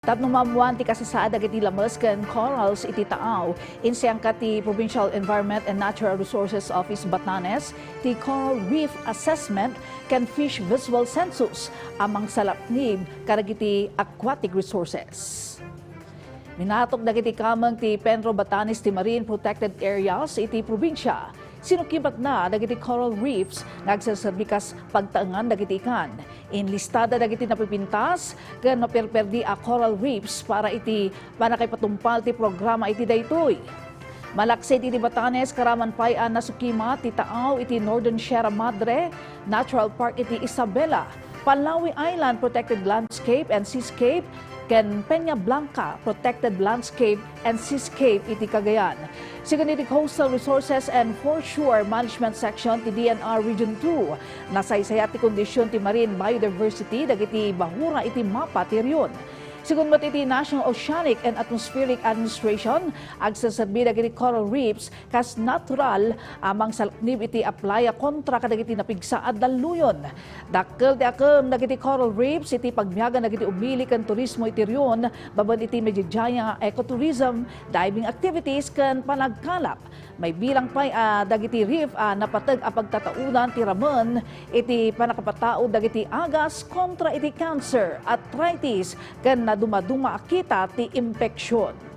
Tatlong mamuan ti kasasaad dagiti lamas ken corals iti taaw. Insiyang ti Provincial Environment and Natural Resources Office Batanes ti Coral Reef Assessment ken Fish Visual Census amang salapnib kadagiti aquatic resources. Minatok dagiti kamang ti Penro Batanes ti Marine Protected Areas iti probinsya. Sinukibat na dagiti coral reefs nagsaserbikas pagtaangan dagiti ikan. Inlistada dagiti napipintas ken naperperdi a coral reefs para iti naipatungpal ti programa iti daytoy. Malaksid iti Batanes karaman payan nasukima ti taaw iti Northern Sierra Madre Natural Park iti Isabela, Palawi Island Protected Landscape and Seascape ken Peña Blanca Protected Landscape and Seascape iti Cagayan. Sigun iti Coastal Resources and Foreshore Management Section ti DNR Region 2 nasaysaya ti kondisyon ti marine biodiversity dagiti bahura iti mapa ti riyon. Sigun met iti National Oceanic and Atmospheric Administration agsaserbi dagiti coral reefs kas natural amang salaknib iti aplaya kontra kadagiti napigsaad daluyon. Dakkel ti akem dagiti coral reefs iti pagbiyagan dagiti umili ken turismo iti riyon baben iti medyo ecotourism, diving activities ken panagkalap. May bilang pay dagiti reef napateg a pagtataudan ti ramon iti panakapatao dagiti agas kontra iti cancer, arthritis ken na dumaduma akita ti impeksyon.